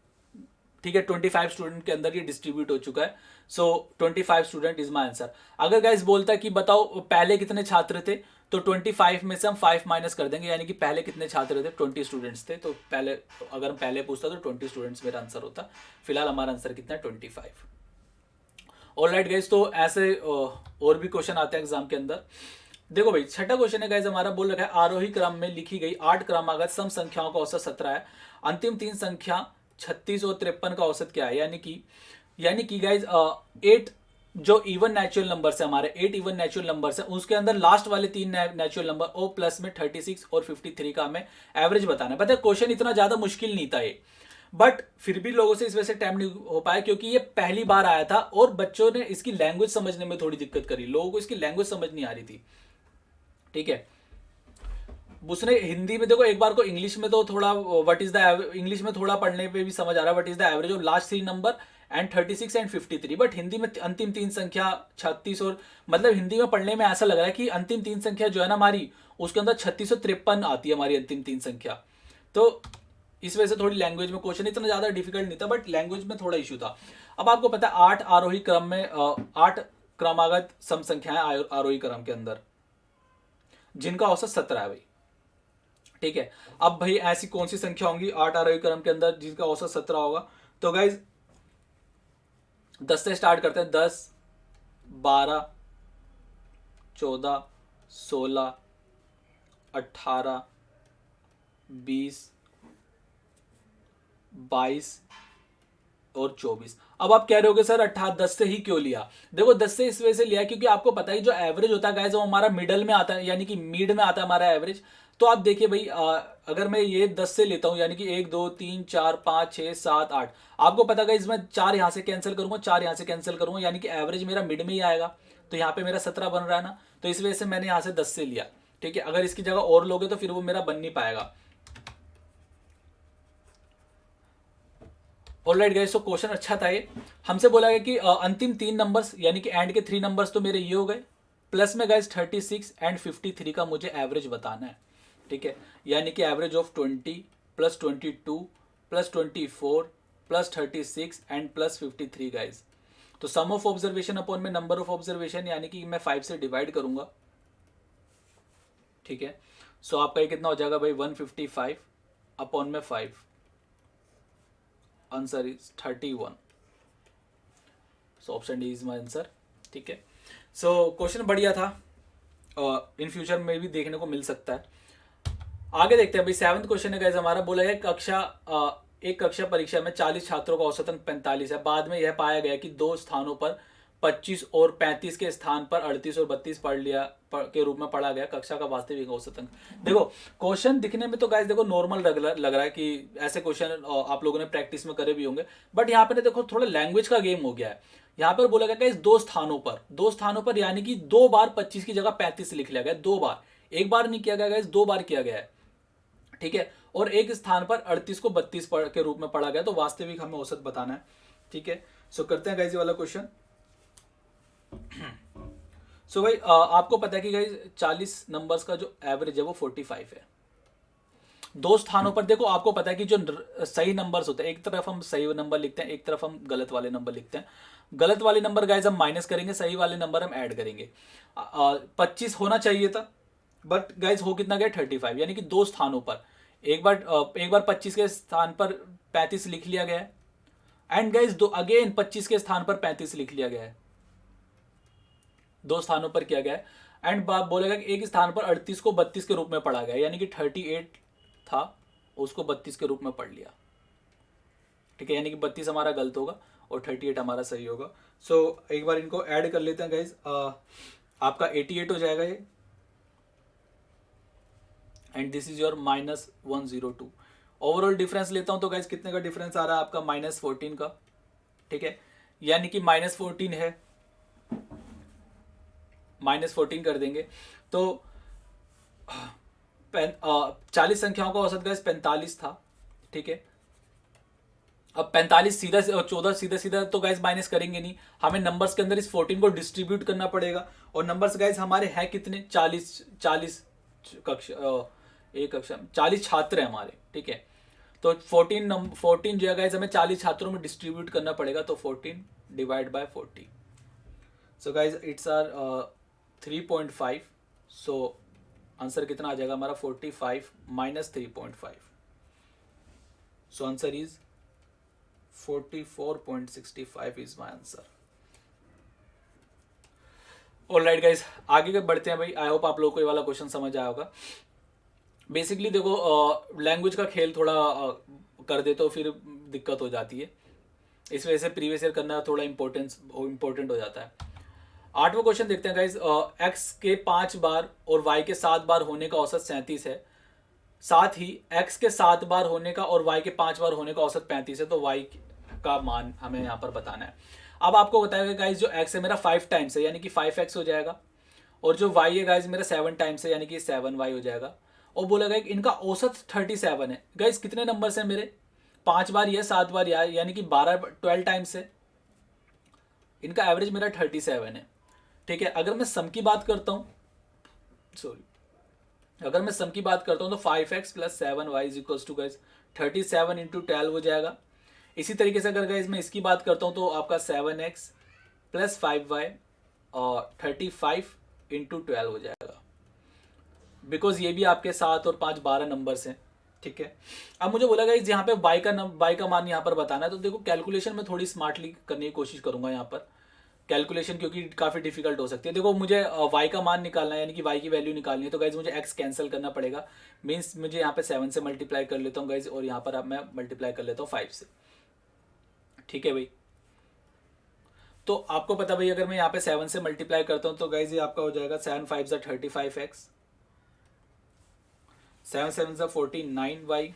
ठीक है। 25 स्टूडेंट के अंदर ये डिस्ट्रीब्यूट हो चुका है। सो 25 स्टूडेंट इज माई आंसर। अगर गाइज बोलता है कि बताओ पहले कितने छात्र थे, तो 25 में से हम 5 माइनस कर देंगे, यानी कि पहले कितने छात्र थे, 20 स्टूडेंट्स थे। तो पहले अगर हम पहले पूछता तो 20 स्टूडेंट्स मेरा आंसर होता। फिलहाल हमारा आंसर कितना है 25। ऑलराइट गाइज, तो ऐसे और भी क्वेश्चन आते हैं एग्जाम के अंदर। देखो भाई छठा क्वेश्चन है गाइज हमारा, बोल रखा है आरोही क्रम में लिखी गई 8 क्रमागत सम संख्याओं का औसत 17 है, अंतिम 3 संख्या 36 और 53 का औसत क्या है। यानी कि गाइज 8 जो इवन नेचुरल नंबर है हमारे, 8 इवन नेचुरल नंबर है, उसके अंदर लास्ट वाले 3 नेचुरल नंबर ओ प्लस में 36 और 53 का हमें एवरेज बताना है। पता है क्वेश्चन इतना ज्यादा मुश्किल नहीं था ये, बट फिर भी लोगों से इस वजह से टाइम नहीं हो पाया क्योंकि ये पहली बार आया था और बच्चों ने इसकी लैंग्वेज समझने में थोड़ी दिक्कत करी, लोगों को इसकी लैंग्वेज समझ नहीं आ रही थी, ठीक है। उसने हिंदी में देखो एक बार को इंग्लिश में तो थोड़ा व्हाट इज द इंग्लिश में थोड़ा पढ़ने पे भी समझ आ रहा है what is the average of last 3 number and 36 and 53, but Hindi में अंतिम 3 संख्या 36 और मतलब हिंदी में पढ़ने में ऐसा लग रहा है कि अंतिम 3 संख्या जो है ना हमारी, उसके अंदर 36 और 53 आती है हमारी अंतिम 3 संख्या। तो इस वजह से थोड़ी लैंग्वेज में क्वेश्चन इतना ज्यादा डिफिकल्ट नहीं था, बट लैंग्वेज में थोड़ा इशू था। अब आपको पता है 8 आरोही क्रम में 8 क्रमागत सम संख्याएं आरोही क्रम के अंदर, जिनका औसत 17 है भाई, ठीक है। अब भाई ऐसी कौन सी संख्या होंगी 8 आरोही क्रम के अंदर जिसका औसत 17 होगा, तो गाइज 10 से स्टार्ट करते हैं, 10 12 14 16 18 20 22 और 24। अब आप कह रहे होगे सर 10 से ही क्यों लिया, देखो 10 से इस वजह से लिया क्योंकि आपको पता है जो एवरेज होता है गाइस वो हमारा मिडल में आता है, यानी कि मिड में आता है हमारा एवरेज। तो आप देखिए भाई अगर मैं ये 10 से लेता हूं यानी कि 1 2 3 4 5 6 7 8, आपको पता है मैं 4 यहां से कैंसिल करूंगा 4 यहां से कैंसिल करूंगा, यानी कि एवरेज मेरा मिड में ही आएगा। तो यहाँ पे मेरा 17 बन रहा है ना, तो इस वजह से मैंने यहाँ से 10 से लिया, ठीक है। अगर इसकी जगह और लोगे तो फिर वो मेरा बन नहीं पाएगा। ऑलराइट गाइस, तो क्वेश्चन अच्छा था ये। हमसे बोला गया कि अंतिम 3 नंबर्स यानी कि एंड के 3 नंबर्स तो मेरे ये हो गए, प्लस में गाइस 36 एंड 53 का मुझे एवरेज बताना है, ठीक है। यानी कि average of 20 plus 22 plus 24 plus 36 and plus 53 guys. तो सम ऑफ ऑब्जर्वेशन अपॉन में नंबर ऑफ ऑब्जर्वेशन, यानी कि मैं 5 से डिवाइड करूंगा, ठीक है। सो आपका ये कितना हो जाएगा भाई 155 अपॉन में 5, answer is 31। So option D is my answer. ठीक है, सो क्वेश्चन बढ़िया था, इन फ्यूचर में भी देखने को मिल सकता है। आगे देखते हैं भाई, 7th क्वेश्चन है गाइस हमारा। बोला है एक कक्षा परीक्षा में 40 छात्रों का औसतन 45 है। बाद में यह पाया गया कि दो स्थानों पर 25 और 35 के स्थान पर 38 और 32 के रूप में पढ़ा गया। कक्षा का वास्तविक औसतन। देखो क्वेश्चन दिखने में तो गाइस देखो नॉर्मल लग रहा है कि ऐसे क्वेश्चन आप लोगों ने प्रैक्टिस में करे भी होंगे, बट यहाँ पे देखो थोड़ा लैंग्वेज का गेम हो गया है। यहाँ पर बोला गया दो स्थानों पर यानी कि 2 बार 25 की जगह 35 लिख लिया गया। 2 बार, एक बार नहीं किया गया गाइस, 2 बार किया गया है। ठीक है, और एक स्थान पर 38 को 32 के रूप में पढ़ा गया, तो वास्तविक हमें औसत बताना है। ठीक है, सो करते हैं गाइस ये वाला क्वेश्चन। सो भाई आपको पता है कि गाइस 40 नंबर्स का जो एवरेज है वो 45 है। दो स्थानों पर देखो आपको पता है कि जो सही नंबर्स होते हैं, एक तरफ हम सही नंबर लिखते हैं, एक तरफ हम गलत वाले नंबर लिखते हैं। गलत वाले नंबर गाइस हम माइनस करेंगे, सही वाले नंबर हम ऐड करेंगे। 25 होना चाहिए था, बट गाइस हो कितना गया 35, यानी कि दो स्थानों पर एक बार 25 के स्थान पर 35 लिख लिया गया है, एंड गाइस अगेन 25 के स्थान पर 35 लिख लिया गया है। दो स्थानों पर किया गया है, एंड बोलेगा कि एक स्थान पर 38 को 32 के रूप में पढ़ा गया, यानी कि 38 था उसको 32 के रूप में पढ़ लिया। ठीक है, यानी कि 32 हमारा गलत होगा और 38 हमारा सही होगा। सो एक बार इनको ऐड कर लेते हैं गाइस। आपका 88 हो जाएगा ये, and this is your -102। Overall difference लेता हूं तो गाइस कितने का डिफरेंस आ रहा है आपका -14 का। ठीक है, यानी कि -14 है, -14 कर देंगे तो 40 संख्याओं का औसत गाइस 45 था। ठीक है, अब 45 सीधा 14 सीधा तो गाइस माइनस करेंगे नहीं, हमें नंबर्स के अंदर इस 14 को डिस्ट्रीब्यूट करना पड़ेगा। और नंबर्स गाइस हमारे हैं कितने, 40 कक्षा 40 छात्र हैं हमारे। ठीक है, तो 14 जो है गाइस हमें 40 छात्रों में डिस्ट्रीब्यूट करना पड़ेगा, तो 14 divide by 40। So guys it's our 3.5। So answer कितना आ जाएगा हमारा 45 minus 3.5। So answer is 44.65 is my answer. Alright guys, आगे बढ़ते हैं भाई। आई होप आप लोगों को ये वाला क्वेश्चन समझ आया होगा। बेसिकली देखो लैंग्वेज का खेल थोड़ा कर दे तो फिर दिक्कत हो जाती है, इस वजह से प्रीवियस ईयर करना थोड़ा इंपॉर्टेंट हो जाता है। 8वां क्वेश्चन देखते हैं गाइस। एक्स के 5 बार और वाई के 7 बार होने का औसत 37 है, साथ ही एक्स के 7 बार होने का और वाई के 5 बार होने का औसत 35 है, तो वाई का मान हमें यहाँ पर बताना है। अब आपको बताएगा गाइस जो एक्स है मेरा 5 टाइम्स है, यानी कि 5x हो जाएगा, और जो वाई है गाइस मेरा 7 टाइम्स है, यानी कि 7y हो जाएगा। और बोला गया कि इनका औसत 37 है। गाइस कितने नंबर है मेरे, 5 बार या 7 बार यानी कि 12 टाइम्स है, इनका एवरेज मेरा 37 है। ठीक है, अगर मैं सम की बात करता हूँ, अगर मैं सम की बात करता हूँ तो 5x + 7y is equals to guys 37 × 12 हो जाएगा। इसी तरीके से अगर गाइस मैं इसकी बात करता हूँ तो आपका 7x + 5y और 35 × 12 हो जाएगा, बिकॉज ये भी आपके 7 और 5 12 नंबर्स हैं। ठीक है, अब मुझे बोला गाइस यहाँ पे y का मान यहाँ पर बताना है, तो देखो कैलकुलेशन में थोड़ी स्मार्टली करने की कोशिश करूंगा यहाँ पर कैलकुलेशन, क्योंकि काफ़ी डिफिकल्ट हो सकती है। देखो मुझे y का मान निकालना है, यानी कि y की वैल्यू निकालनी है, तो गाइज मुझे x कैंसिल करना पड़ेगा। मीन्स मुझे यहाँ पे 7 से मल्टीप्लाई कर लेता हूँ गाइज, और यहाँ पर अब मैं मल्टीप्लाई कर लेता हूँ 5 से। ठीक है भाई, तो आपको पता भाई अगर मैं यहाँ पे 7 से मल्टीप्लाई करता हूँ तो गाइज ये आपका हो जाएगा 7 5 = 35x, 7 7 = 49y,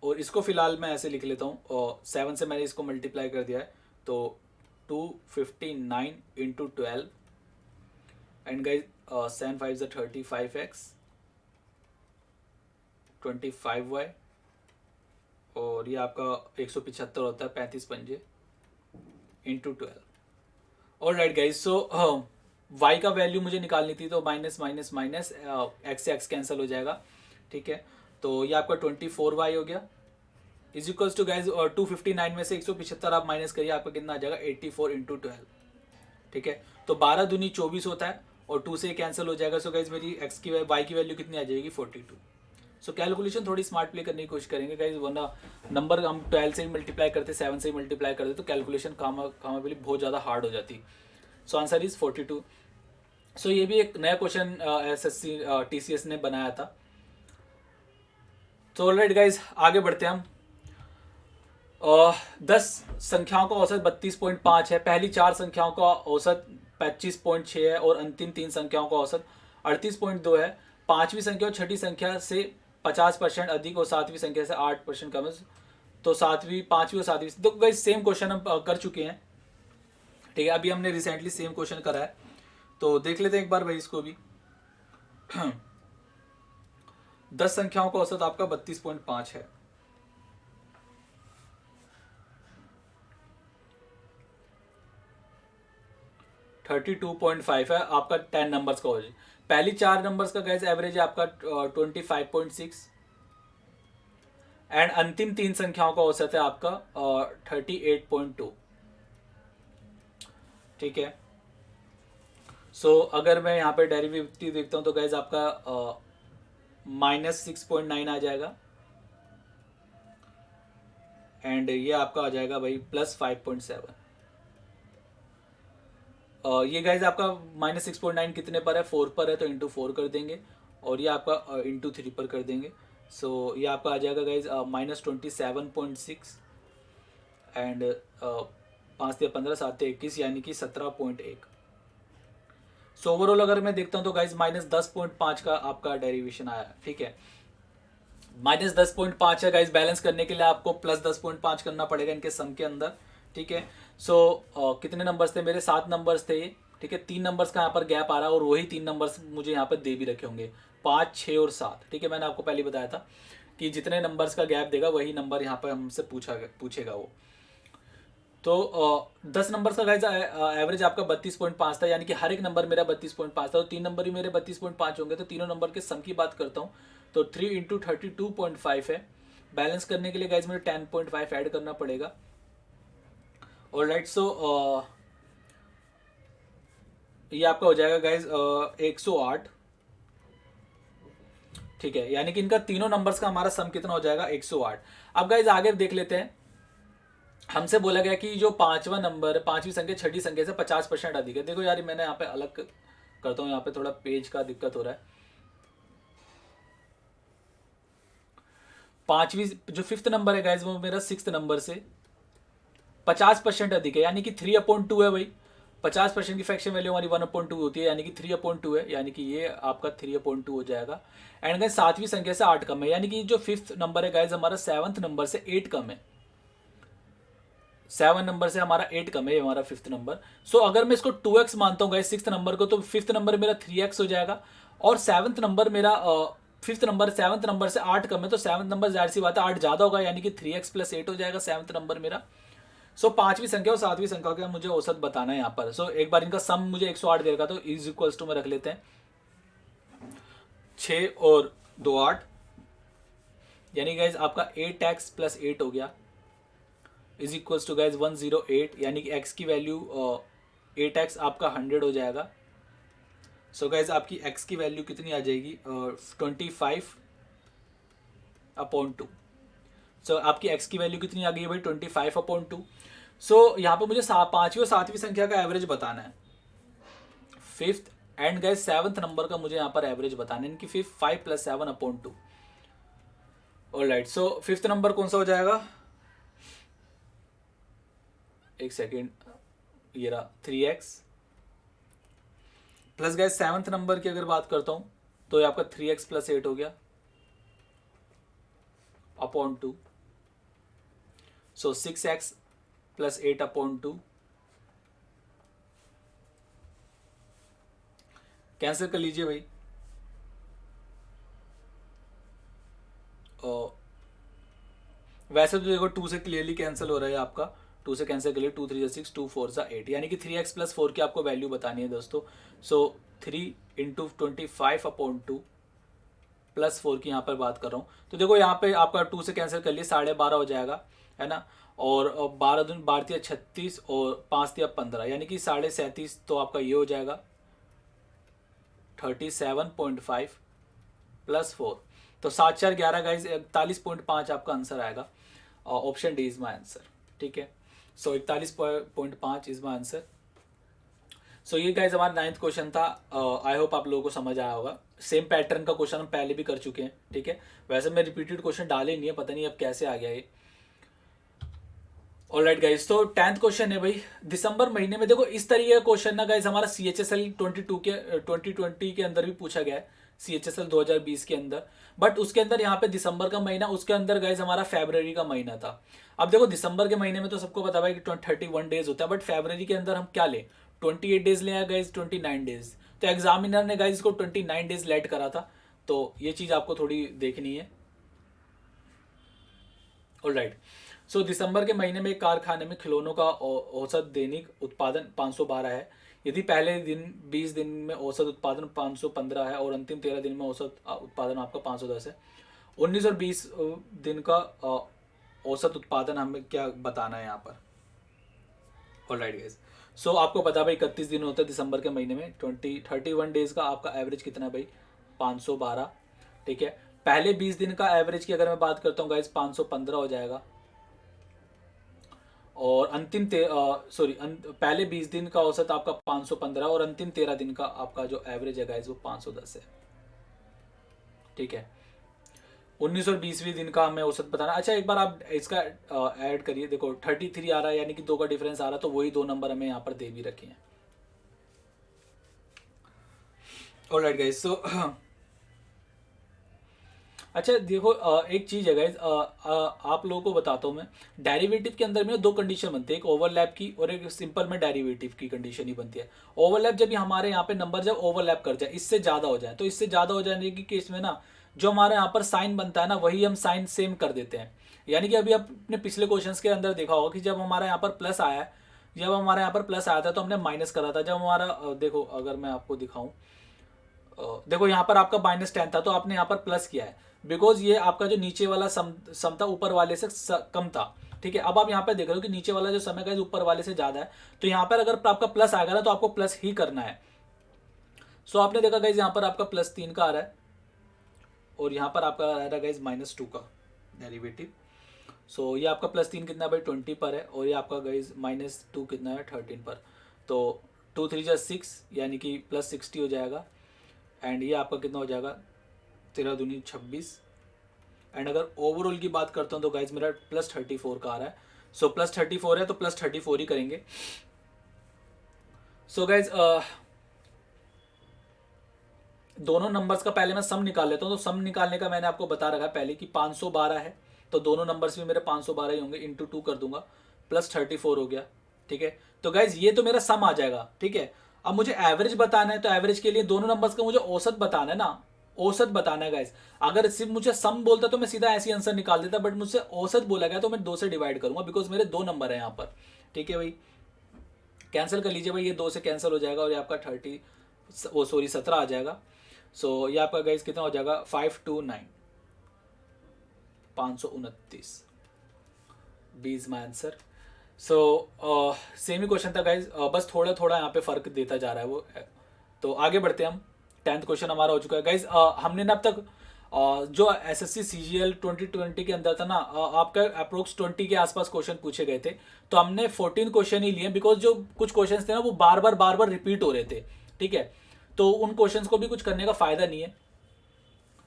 और इसको फिलहाल मैं ऐसे लिख लेता हूँ, और 7 से मैंने इसको मल्टीप्लाई कर दिया है, तो 259 × 12, एंड गाइज 7 5 = 35x, 25y, और ये आपका 175 होता है 35 पंजे × 12। ऑलराइट गाइज, सो y का वैल्यू मुझे निकालनी थी, तो माइनस माइनस माइनस x से x कैंसिल हो जाएगा। ठीक है, तो ये आपका 24y हो गया, इज इक्वल्स टू गाइज 259 में से 175 आप माइनस करिए, आपका कितना आ जाएगा 84 × 12। ठीक है, तो 12 दूनी 24 होता है, और 2 से कैंसिल हो जाएगा। सो गाइज मेरी एक्स की वाई की वैल्यू कितनी आ जाएगी 42। सो कैलकुलेशन थोड़ी स्मार्ट प्ले करने की कोशिश करेंगे गाइज, वरना नंबर हम 12 से ही मल्टीप्लाई करते, 7 से ही मल्टीप्लाई करते तो कैलकुलेशन कामाबली बहुत ज़्यादा हार्ड हो जाती। सो आंसर इज 42। सो ये भी एक नया क्वेश्चन एसएससी टीसीएस ने बनाया था। तो ऑलराइट गाइज आगे बढ़ते हैं हम। 10 संख्याओं का औसत 32.5 है, पहली 4 संख्याओं का औसत 25.6 है और अंतिम 3 संख्याओं का औसत 38.2 है। पांचवी संख्या और छठी संख्या से 50% अधिक और सातवीं संख्या से 8% कम है। तो पांचवी और सातवीं, तो गाइज सेम क्वेश्चन हम कर चुके हैं, ठीक है। अभी हमने रिसेंटली सेम क्वेश्चन करा है, तो देख लेते हैं एक बार भाई इसको भी। 10 संख्याओं का औसत आपका 32.5 है। थर्टी 2.5 है आपका 10 नंबर्स का औसत। पहली 4 नंबर्स का गैस एवरेज है आपका 25.6 एंड अंतिम 3 संख्याओं का औसत है आपका 38.2, ठीक है। सो अगर मैं यहाँ पे डेरिवेटिव देखता हूँ तो गैस आपका -6.9 आ जाएगा एंड ये आपका आ जाएगा भाई +5.7। ये गाइज आपका -6.9 कितने पर है, 4 पर है, तो इंटू 4 कर देंगे और ये आपका इंटू 3 पर कर देंगे। सो ये आपका आ जाएगा गाइज -27.6 एंड 5 या 15 7 या 21 यानी कि 17.1। सो ओवरऑल अगर मैं देखता हूँ तो गाइज -10.5 का आपका डेरिवेशन आया, ठीक है। -10.5 है गाइज, बैलेंस करने के लिए आपको +10.5 करना पड़ेगा इनके सम के अंदर, ठीक है। सो कितने नंबर्स थे मेरे, 7 नंबर्स थे, ठीक है। 3 नंबर्स का यहाँ पर गैप आ रहा है और वही 3 नंबर्स मुझे यहाँ पर दे भी रखे होंगे, 5, 6 और 7, ठीक है। मैंने आपको पहले बताया था कि जितने नंबर्स का गैप देगा वही नंबर यहाँ पर हमसे पूछेगा वो। तो 10 नंबर्स का गाइज एवरेज आपका 32.5 था, यानी कि हर एक नंबर मेरा 32.5 था, तो 3 नंबर ही मेरे 32.5 होंगे। तो तीनों नंबर के सम की बात करता हूँ तो 3 इंटू 32.5 है। बैलेंस करने के लिए गाइज मुझे 10.5 ऐड करना पड़ेगा। ऑलराइट, सो ये आपका हो जाएगा गाइज 108, ठीक है। यानी कि इनका तीनों नंबर्स का हमारा सम कितना हो जाएगा 108। अब गाइज आगे देख लेते हैं। हमसे बोला गया कि जो पांचवा नंबर, पांचवी संख्या छठी संख्या से 50% अधिक है। देखो यार मैंने यहाँ पे अलग करता हूँ, यहाँ पे थोड़ा पेज का दिक्कत हो रहा है। पांचवी जो 5th नंबर है गाइज वो मेरा 6th नंबर से 50% अधिक है, यानी कि 3/2 है भाई। 50% की फ्रैक्शन वैल्यू हमारी 1/2 होती है, यानी कि 3/2 है, यानी कि ये आपका 3/2 हो जाएगा। एंड गाइज सातवीं संख्या से 8 कम है, यानी कि जो 5th नंबर है गाइज हमारा 7th नंबर से 8 कम है। 7 नंबर से हमारा 8 कम है हमारा 5th नंबर। सो अगर मैं इसको 2x मानता हूँ गाइज 6th नंबर को, तो 5th नंबर मेरा 3x हो जाएगा और 7th नंबर मेरा 5th नंबर 7th नंबर से 8 कम है, तो 7th नंबर जाहिर सी बात है 8 ज़्यादा होगा, यानी कि 3x + 8 हो जाएगा 7th नंबर मेरा। सो पांचवी संख्या और सातवीं संख्या का मुझे औसत बताना है यहाँ पर। सो एक बार इनका सम मुझे 108 दे रखा, तो इज इक्वल्स टू में रख लेते हैं 6 और 2 8, यानी गाइज आपका 8x + 8 हो गया इज इक्वल्स टू गाइज 108, यानी कि x की वैल्यू 8x आपका 100 हो जाएगा। सो गाइज आपकी x की वैल्यू कितनी आ जाएगी 25/2। सो आपकी x की वैल्यू कितनी आ गई है भाई 25/2। सो यहाँ पे मुझे पांचवी और सातवीं संख्या का एवरेज बताना है, 5th and guys 7th number का मुझे यहाँ पर एवरेज बताना है, इनकी 5 + 7/2। ऑलराइट, सो 5th नंबर कौन सा हो जाएगा, एक सेकेंड, ये रहा 3x plus guys 7th number की अगर बात करता हूँ तो ये आपका 3x + 8 हो गया /2। सो 6x + 8/2 कैंसिल कर लीजिए भाई। वैसे तो देखो 2 से क्लियरली कैंसिल हो रहा है आपका, 2 से कैंसिल कर लिए, 2 3 6, 2 4 8, यानी कि 3x + 4 की आपको वैल्यू बतानी है दोस्तों। सो 3 इंटू 25/2 + 4 की यहाँ पर बात कर रहा हूँ, तो देखो यहाँ पे आपका 2 से कैंसिल कर लिए 12.5 हो जाएगा, है ना। और 12 दूनी 12 36 और 5 या 15, यानी कि 37.5, तो आपका ये हो जाएगा 37.5 प्लस 4, तो 7 4 11 गाइज 41.5 आपका आंसर आएगा। Option D is my answer. ठीक है, सो 41.5 इज माई आंसर। सो ये गाइज हमारा 9th क्वेश्चन था। आई होप आप लोगों को समझ आया होगा। सेम पैटर्न का क्वेश्चन हम पहले भी कर चुके हैं। ठीक है, वैसे मैं रिपीटेड क्वेश्चन डाले नहीं है, पता नहीं अब कैसे आ गया ये। ऑलराइट गाइज, तो 10th क्वेश्चन है भाई, दिसंबर महीने में देखो इस तरीके का क्वेश्चन ना गाइज हमारा CHSL 2020 के अंदर भी पूछा गया है, CHSL 2020 के अंदर। बट उसके अंदर यहाँ पे दिसंबर का महीना, उसके अंदर गाइज हमारा फरवरी का महीना था। अब देखो दिसंबर के महीने में तो सबको पता है कि 31 डेज होता है, बट फरवरी के अंदर हम क्या लें, 28 डेज ले आए गाइज, 29 डेज। तो एग्जामिनर ने गाइज इसको 29 डेज लेट करा था, तो ये चीज़ आपको थोड़ी देखनी है। ऑलराइट, सो दिसंबर के महीने में एक कारखाने में खिलौनों का औसत दैनिक उत्पादन 512 है। यदि पहले दिन 20 दिन में औसत उत्पादन 515 है और अंतिम 13 दिन में औसत उत्पादन आपका 510 है, 19 और 20 दिन का औसत उत्पादन हमें क्या बताना है यहाँ पर। ऑलराइट गाइस, सो आपको पता भाई 31 दिन होता है दिसंबर के महीने में, 31 डेज का आपका एवरेज कितना है भाई, 512। ठीक है, पहले 20 दिन का एवरेज की अगर मैं बात करता हूँ गाइस 515 हो जाएगा, और अंतिम पहले 20 दिन का औसत आपका 515 और अंतिम 13 दिन का आपका जो एवरेज है गाइस वो 510 है। ठीक है, 19 और 20वें दिन का हमें औसत बताना। अच्छा एक बार आप इसका ऐड करिए, देखो 33 आ रहा है, यानी कि 2 का डिफरेंस आ रहा है, तो वही 2 नंबर हमें यहाँ पर दे भी रखे हैं। ऑलराइट गाइस, सो अच्छा देखो एक चीज़ है गाइज, आप लोगों को बताता हूँ मैं, डेरिवेटिव के अंदर में 2 कंडीशन बनती है, एक ओवरलैप की और एक सिंपल में डेरिवेटिव की कंडीशन ही बनती है। ओवरलैप जब हमारे यहाँ पे नंबर जब ओवरलैप कर जाए, इससे ज़्यादा हो जाए, तो इससे ज़्यादा हो जाने की केस में ना जो हमारे यहाँ पर साइन बनता है ना, वही हम साइन सेम कर देते हैं। यानी कि अभी आपने पिछले क्वेश्चन के अंदर देखा होगा कि जब हमारा यहाँ पर प्लस आया है, जब हमारे यहाँ पर प्लस आया था तो हमने माइनस करा था। जब हमारा देखो अगर मैं आपको दिखाऊं, देखो यहाँ पर आपका -10 था तो आपने यहाँ पर प्लस किया है, बिकॉज ये आपका जो नीचे वाला सम था ऊपर वाले से कम था। ठीक है, अब आप यहाँ पर देख रहे हो कि नीचे वाला जो सम है ऊपर वाले से ज़्यादा है, तो यहाँ पर अगर आपका प्लस आएगा ना तो आपको प्लस ही करना है। सो आपने देखा गाइज यहाँ पर आपका +3 का आ रहा है और यहाँ पर आपका आ रहा है गाइज -2 का डेरिवेटिव। सो ये आपका +3 कितना भाई 20 पर है, और ये आपका गाइज -2 कितना है 13 पर। तो 2 3 जा 6 यानी कि +60 हो जाएगा। एंड ये आपका कितना हो जाएगा 13 दूनी 26। एंड अगर ओवरऑल की बात करता हूँ तो गाइज मेरा +34 का आ रहा है। सो +34 है तो +34 ही करेंगे। सो गाइज दोनों नंबर्स का पहले मैं सम निकाल लेता हूँ। तो सम निकालने का मैंने आपको बता रखा है पहले कि 512 है, तो दोनों नंबर्स भी मेरे 512 ही होंगे, इंटू 2 कर दूंगा, +34 हो गया। ठीक है, तो गाइज ये तो मेरा सम आ जाएगा। ठीक है, अब मुझे एवरेज बताना है, तो एवरेज के लिए दोनों नंबर्स का मुझे औसत बताना है ना, औसत बताना है गाइज। अगर सिर्फ मुझे सम बोलता तो मैं सीधा ऐसी आंसर निकाल देता, बट मुझसे औसत बोला गया तो मैं 2 से डिवाइड करूंगा, बिकॉज मेरे 2 नंबर है यहाँ पर। ठीक है भाई, कैंसिल कर लीजिए भाई, ये 2 से कैंसिल हो जाएगा और ये आपका 17 आ जाएगा। सो ये आपका गाइज कितना हो जाएगा 529 529 B is my answer. So same ही क्वेश्चन था गाइज, बस थोड़ा थोड़ा यहाँ पे फर्क देता जा रहा है वो। तो आगे बढ़ते हैं हम। 10th क्वेश्चन हमारा हो चुका है गाइज। हमने ना अब तक जो SSC CGL 2020 के अंदर था ना, आपका अप्रोक्स 20 के आसपास क्वेश्चन पूछे गए थे, तो हमने 14 क्वेश्चन ही लिए, बिकॉज जो कुछ क्वेश्चन थे ना वो बार बार रिपीट हो रहे थे। ठीक है, तो उन क्वेश्चंस को भी कुछ करने का फायदा नहीं है,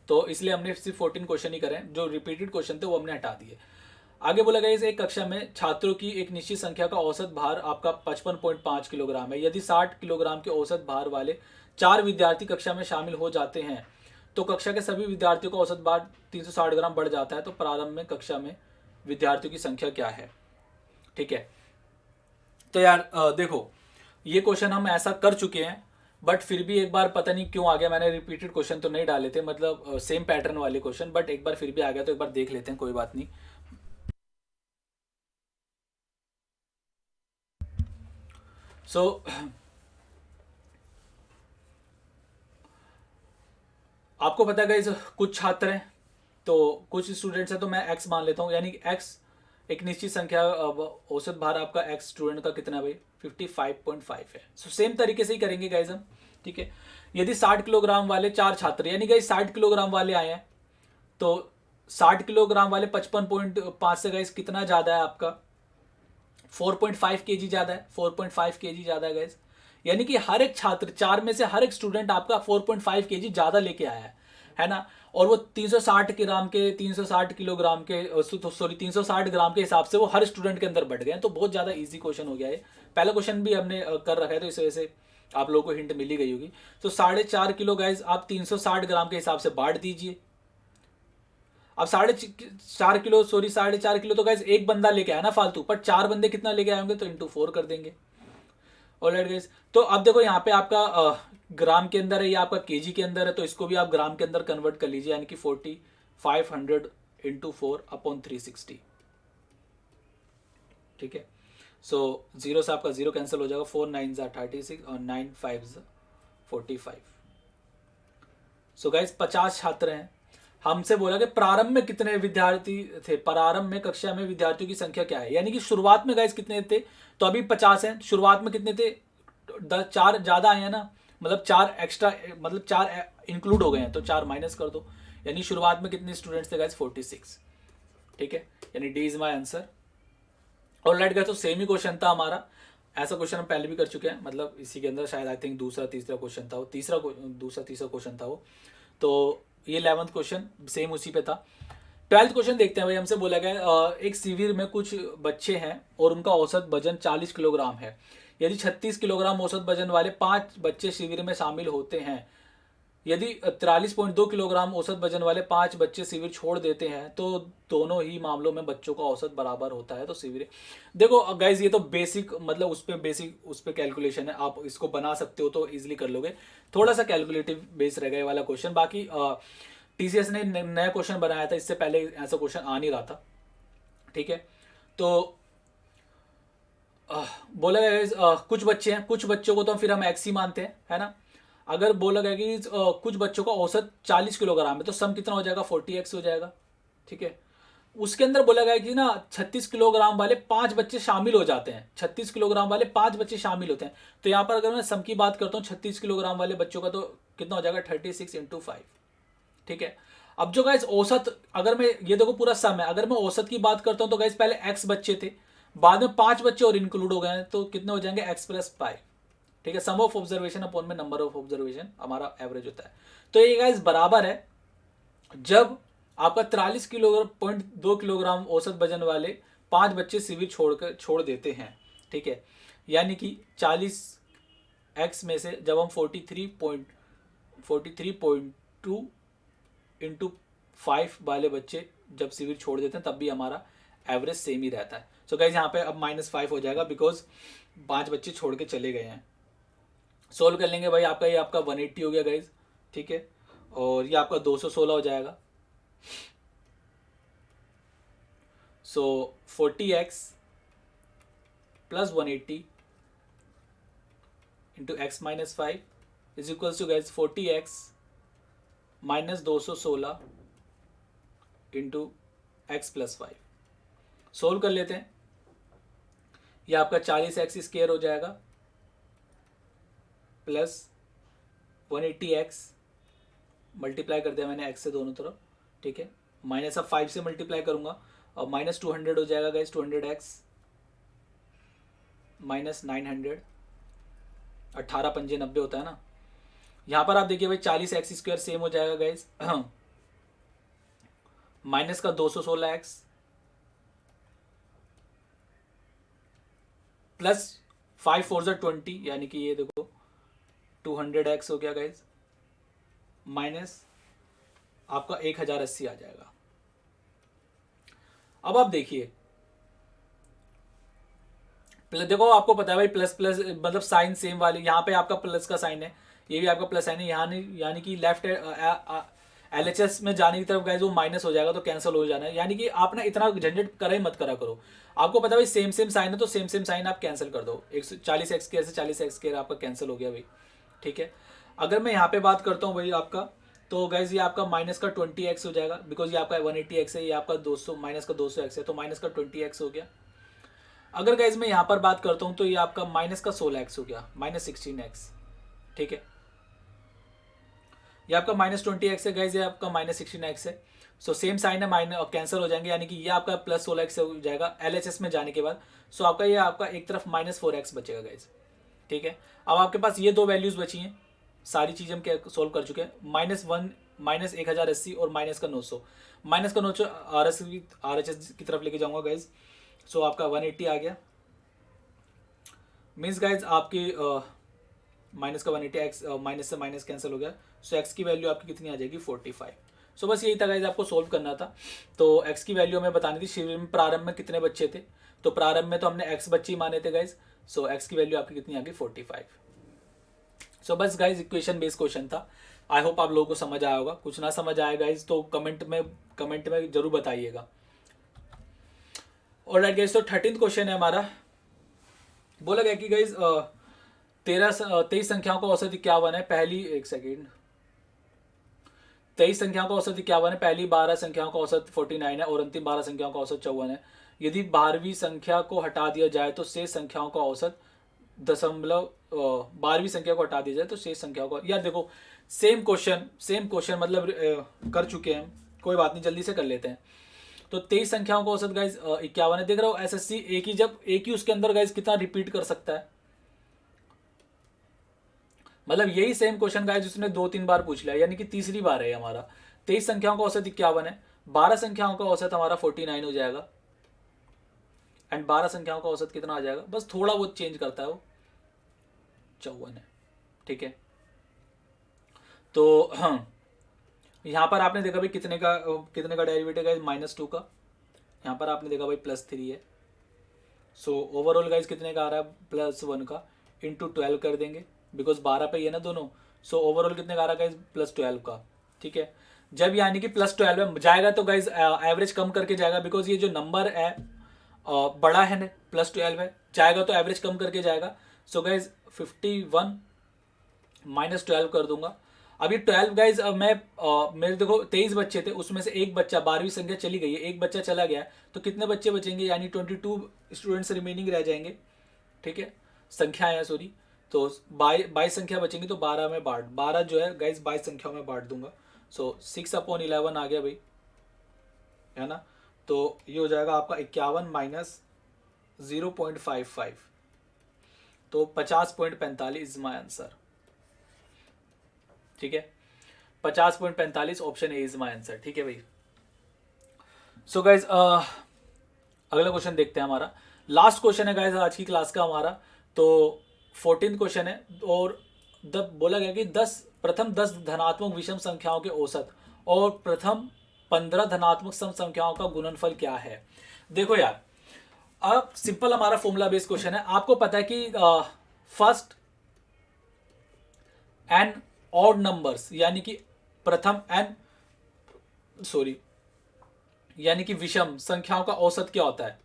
तो इसलिए हमने सिर्फ 14 क्वेश्चन ही करें। जो रिपीटेड क्वेश्चन थे वो हमने हटा दिए। आगे बोला गया एक कक्षा में छात्रों की एक निश्चित संख्या का औसत भार आपका 55.5 किलोग्राम है। यदि 60 किलोग्राम के औसत भार वाले 4 विद्यार्थी कक्षा में शामिल हो जाते हैं तो कक्षा के सभी विद्यार्थियों का औसत भार 360 ग्राम बढ़ जाता है, तो प्रारंभ में कक्षा में विद्यार्थियों की संख्या क्या है। ठीक है, तो यार देखो ये क्वेश्चन हम ऐसा कर चुके हैं, बट फिर भी एक बार पता नहीं क्यों आ गया। मैंने रिपीटेड क्वेश्चन तो नहीं डाले थे, मतलब सेम पैटर्न वाले क्वेश्चन, बट एक बार फिर भी आ गया तो एक बार देख लेते हैं, कोई बात नहीं। सो आपको पता है गाइस, कुछ छात्र हैं तो कुछ स्टूडेंट्स हैं, तो मैं x मान लेता हूँ, यानी कि x एक निश्चित संख्या, औसत भार आपका x स्टूडेंट का कितना भाई 55.5 है। सो सेम तरीके से ही करेंगे गाइज हम। ठीक है। यदि 60 किलोग्राम वाले 4 छात्र, यानी गाइस 60 किलोग्राम वाले आए हैं, तो 60 किलोग्राम वाले 55.5 से गाइस कितना ज़्यादा है आपका, 4.5 kg ज़्यादा है, 4.5 kg ज़्यादा है गाइस। यानी कि हर एक छात्र, 4 में से हर एक स्टूडेंट आपका 4.5 kg ज़्यादा लेके आया है ना। और वो 360 ग्राम के, 360 किलोग्राम के, सॉरी 360 ग्राम के हिसाब से वो हर स्टूडेंट के अंदर बढ़ गए हैं। तो बहुत ज़्यादा इजी क्वेश्चन हो गया है। पहला क्वेश्चन भी हमने कर रखा है, तो इस वजह से आप लोगों को हिंट मिल ही गई होगी। तो 4.5 किलो गाइज आप 360 ग्राम के हिसाब से बांट दीजिए। अब 4.5 किलो, सॉरी 4.5 किलो तो गाइज एक बंदा लेके आया ना फालतू, पर 4 बंदे कितना लेके आए होंगे, तो इंटू 4 कर देंगे। ऑलराइट गाइज, तो अब देखो यहाँ पे आपका ग्राम के अंदर है या आपका केजी के अंदर है, तो इसको भी आप ग्राम के अंदर कन्वर्ट कर लीजिए, यानी कि 4500 इंटू 4/360। ठीक है। सो जीरो से आपका जीरो कैंसिल हो जाएगा, 4 9 36 और 9 5 45। सो गाइज 50 छात्र हैं। हमसे बोला कि प्रारंभ में कितने विद्यार्थी थे, प्रारंभ में कक्षा में विद्यार्थियों की संख्या क्या है, यानी कि शुरुआत में गाइज कितने थे, तो अभी 50 हैं, शुरुआत में कितने थे, 4 ज़्यादा आए हैं ना, मतलब 4 एक्स्ट्रा, मतलब 4 इंक्लूड हो गए हैं, तो 4 माइनस कर दो, यानी शुरुआत में कितने स्टूडेंट्स थे गाइज, 46। ठीक है, यानी D is my answer. Alright guys, तो सेम ही क्वेश्चन था हमारा। ऐसा क्वेश्चन हम पहले भी कर चुके हैं, मतलब इसी के अंदर शायद आई थिंक दूसरा तीसरा क्वेश्चन था वो, दूसरा तीसरा क्वेश्चन था वो। तो ये 11th क्वेश्चन सेम उसी पे था। 12th क्वेश्चन देखते हैं भाई। हमसे बोला गया एक शिविर में कुछ बच्चे हैं और उनका औसत वजन 40 किलोग्राम है। यदि 36 किलोग्राम औसत वजन वाले 5 बच्चे शिविर में शामिल होते हैं, यदि 43.2 किलोग्राम औसत वजन वाले 5 बच्चे शिविर छोड़ देते हैं, तो दोनों ही मामलों में बच्चों का औसत बराबर होता है। तो शिविर, देखो गाइज ये तो बेसिक, मतलब उस पर कैलकुलेशन है, आप इसको बना सकते हो तो इजीली कर लोगे। थोड़ा सा कैलकुलेटिव बेस रहेगा ये वाला क्वेश्चन। बाकी टीसीएस ने नया क्वेश्चन बनाया था, इससे पहले ऐसा क्वेश्चन आ नहीं रहा था। ठीक है, तो बोला गया कुछ बच्चे हैं, कुछ बच्चों को तो फिर हम एक्स ही मानते हैं, है ना। अगर बोला गया कि कुछ बच्चों का औसत 40 किलोग्राम है, तो सम कितना हो जाएगा, 40x हो जाएगा। ठीक है, उसके अंदर बोला गया कि ना 36 किलोग्राम वाले 5 बच्चे शामिल हो जाते हैं, 36 किलोग्राम वाले 5 बच्चे शामिल होते हैं। तो यहाँ पर अगर मैं सम की बात करता हूँ 36 किलोग्राम वाले बच्चों का, तो कितना हो जाएगा, 36 इंटू 5। ठीक है, अब जो गाइस औसत, अगर मैं ये देखो पूरा सम है, अगर मैं औसत की बात करता हूँ तो गाइस पहले x बच्चे थे, बाद में 5 बच्चे और इंक्लूड हो गए हैं, तो कितने हो जाएंगे, x प्लस 5। ठीक है, सम ऑफ ऑब्जर्वेशन अपॉन में नंबर ऑफ ऑब्जर्वेशन हमारा एवरेज होता है। तो ये गाइस बराबर है जब आपका 43.2 किलोग्राम औसत वजन वाले 5 बच्चे शिविर छोड़ देते हैं। ठीक है, यानी कि 40x में से जब हम 43.2 इंटू 5 वाले बच्चे जब शिविर छोड़ देते हैं, तब भी हमारा एवरेज सेम ही रहता है। सो गाइज यहाँ पे अब -5 हो जाएगा, बिकॉज 5 बच्चे छोड़ के चले गए हैं। सोल्व कर लेंगे भाई, आपका ये आपका 180 हो गया गाइज। ठीक है, और ये आपका 216 हो जाएगा। So 40x plus 180 into x minus 5 is equals to guys 40x minus 216 into x plus 5। Solve कर लेते हैं। ये आपका 40x स्क्वायर हो जाएगा प्लस 180x, मल्टीप्लाई कर दिया मैंने x से दोनों तरफ। ठीक है, माइनस अब 5 से मल्टीप्लाई करूंगा और माइनस 200 हो जाएगा गाइस, 200x माइनस 900, 18 पंजे 90 होता है ना। यहाँ पर आप देखिए भाई 40x स्क्वायर सेम हो जाएगा गाइस, माइनस का 216x प्लस 5 4 20, यानी कि ये देखो 200x हो गया गाइस, माइनस आपका 1080 आ जाएगा। अब आप देखिए, देखो आपको पता है भाई प्लस प्लस मतलब साइन सेम वाली, यहाँ पे आपका प्लस का साइन है, ये भी आपका प्लस साइन है, यहाँ नहीं, यानी कि लेफ्ट LHS में जाने की तरफ गाइस वो माइनस हो जाएगा, तो कैंसिल हो जाना है। यानी कि आप ना इतना झंझट करा ही मत करा करो। आपको पता है भाई सेम सेम साइन है, तो सेम सेम साइन आप कैंसिल कर दो। 140x से 40x आपका कैंसिल हो गया भाई। ठीक है, अगर मैं यहाँ पे बात करता हूँ भाई आपका, तो गाइज ये आपका माइनस का 20x हो जाएगा, बिकॉज ये आपका 180x है, ये आपका 200 माइनस का 200x है, तो माइनस का 20x हो गया। अगर गाइज मैं यहाँ पर बात करता हूँ तो ये आपका माइनस का 16x हो गया, -16x। ठीक है, ये आपका -20x है गाइज, ये आपका -16x है। सो सेम साइन है, माइनस कैंसिल हो जाएंगे, यानी कि ये आपका +16x हो जाएगा LHS में जाने के बाद। सो आपका ये आपका एक तरफ -4x बचेगा गाइज, ठीक है। अब आपके पास ये दो वैल्यूज़ बची हैं, सारी चीज़ें हम क्या सोल्व कर चुके हैं। -1 -1080 और माइनस का 900, माइनस का 900 RHS की तरफ लेके जाऊंगा गाइज। सो आपका 180 आ गया, मीन्स गाइज आपकी माइनस का 180, एक्स माइनस से माइनस कैंसिल हो गया। सो एक्स की वैल्यू आपकी कितनी आ जाएगी 45। सो बस यही था गाइज, आपको सोल्व करना था। तो एक्स की वैल्यू हमें बतानी थी, शिविर में प्रारंभ में कितने बच्चे थे, तो प्रारंभ में तो हमने एक्स बच्चे ही माने थे गाइज। सो एक्स की वैल्यू आपकी कितनी आ गई 45। सो बस गाइज इक्वेशन बेस्ड क्वेश्चन था। आई होप आप लोगों को समझ आया होगा। कुछ ना समझ आया गाइज तो कमेंट में जरूर बताइएगा। ऑलराइट गाइज, तो 13th क्वेश्चन है हमारा। बोला गया कि गाइज 23 संख्याओं का औसत 51 है, पहली 23 संख्याओं का औसत 51 है, पहली 12 संख्याओं का औसत 49 है और अंतिम 12 संख्याओं का औसत 54 है। यदि 12वीं संख्या को हटा दिया जाए तो शेष संख्याओं का औसत 12वीं संख्या को हटा दिया जाए तो शेष संख्याओं का, यार देखो सेम क्वेश्चन मतलब कर चुके हैं, कोई बात नहीं, जल्दी से कर लेते हैं। तो 23 संख्याओं का औसत गाइज 51 है। देख रहे हो SSC एक ही उसके अंदर गाइज कितना रिपीट कर सकता है, मतलब यही सेम क्वेश्चन गाइज उसने 2-3 बार पूछ लिया, यानी कि तीसरी बार है हमारा। 23 संख्याओं का औसत 51 है, 12 संख्याओं का औसत हमारा 49 हो जाएगा, एंड 12 संख्याओं का औसत कितना आ जाएगा, बस थोड़ा बहुत चेंज करता है वो, 54 है, ठीक है। तो यहाँ पर आपने देखा भाई कितने का डेरिवेटिव गाइज -2 का, यहाँ पर आपने देखा भाई +3 है। सो ओवरऑल गाइज कितने का आ रहा है +1 का, इंटू 12 कर देंगे, बिकॉज 12 पे ही है ना दोनों। सो ओवरऑल कितने का आ रहा है गाइज +12 का, ठीक है। जब यानी कि +12 में जाएगा तो गाइज एवरेज कम करके जाएगा, बिकॉज ये जो नंबर है बड़ा है ना, +12 है, जाएगा तो एवरेज कम करके जाएगा। सो गाइज 51 -12 कर दूंगा। अभी 12 गाइज मेरे देखो 23 बच्चे थे, उसमें से एक बच्चा 12वीं संख्या चली गई है, एक बच्चा चला गया, तो कितने बच्चे बचेंगे, यानी 22 स्टूडेंट्स रिमेनिंग रह जाएंगे, ठीक है, संख्या है सॉरी। तो 22 संख्या बचेंगी, तो 12 जो है गाइज 22 संख्याओं में बांट दूंगा। सो 6/11 आ गया भाई, है ना। तो ये हो जाएगा आपका 51 माइनस 0.55, तो 50.45 इज माई आंसर, ठीक है। 50.45 option A is my answer, ठीक है भाई। सो गाइज अगला क्वेश्चन देखते हैं, हमारा लास्ट क्वेश्चन है गाइज आज की क्लास का हमारा। तो 14th क्वेश्चन है, और बोला गया कि प्रथम 10 धनात्मक विषम संख्याओं के औसत और प्रथम 15 धनात्मक सम संख्याओं का गुणनफल क्या है। देखो यार, अब सिंपल हमारा फॉर्मूला बेस्ड क्वेश्चन है। आपको पता है कि फर्स्ट एन ऑड नंबर्स, यानी कि प्रथम यानी कि विषम संख्याओं का औसत क्या होता है,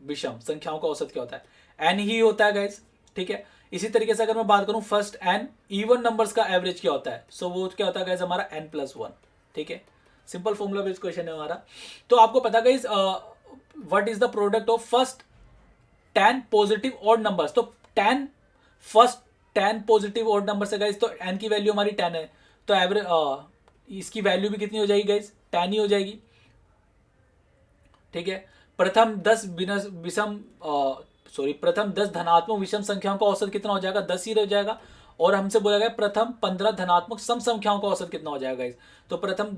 विषम संख्याओं का औसत क्या होता है, एन ही होता है गाइज, ठीक है। इसी तरीके से अगर मैं बात करूं फर्स्ट एन इवन नंबर्स का एवरेज क्या होता है, सो वो क्या होता है गाइज हमारा n+1, ठीक है। सिंपल फॉर्मूला बेस्ड क्वेश्चन है हमारा। तो आपको पता guys what is the product of first 10 positive odd numbers, तो फर्स्ट 10 पॉजिटिव ऑड नंबर से गाइज, तो n की वैल्यू हमारी 10 है, तो एवरेज इसकी वैल्यू भी कितनी हो जाएगी गाइज 10 ही हो जाएगी, ठीक है। प्रथम 10 धनात्मक विषम संख्याओं का औसत कितना हो जाएगा 10 ही रह जाएगा, और हमसे बोला गया प्रथम 15 धनात्मक सम संख्याओं का औसत कितना हो जाएगा गाइज, तो प्रथम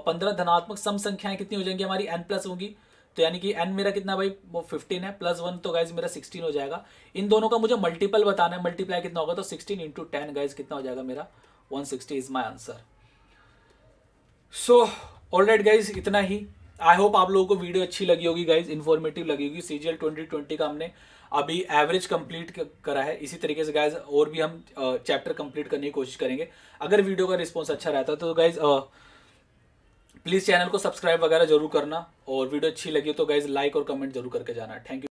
15 धनात्मक सम संख्याएं कितनी हो जाएंगी हमारी n+ होगी, तो यानी कि n मेरा कितना भाई वो 15 है, +1 तो गाइज मेरा 16 हो जाएगा। इन दोनों का मुझे मल्टीपल बताना है, मल्टीप्लाई कितना होगा, तो 16 × 10 गाइज कितना हो जाएगा मेरा 160 is my answer. So alright guys, इतना ही। आई होप आप लोगों को वीडियो अच्छी लगी होगी गाइज, इन्फॉर्मेटिव लगी होगी। CGL 2020 का हमने अभी एवरेज कंप्लीट करा है, इसी तरीके से गाइज और भी हम चैप्टर कंप्लीट करने की कोशिश करेंगे। अगर वीडियो का रिस्पॉन्स अच्छा रहता है तो गाइज प्लीज़ चैनल को सब्सक्राइब वगैरह जरूर करना, और वीडियो अच्छी लगी तो गाइज लाइक और कमेंट जरूर करके जाना। Thank you.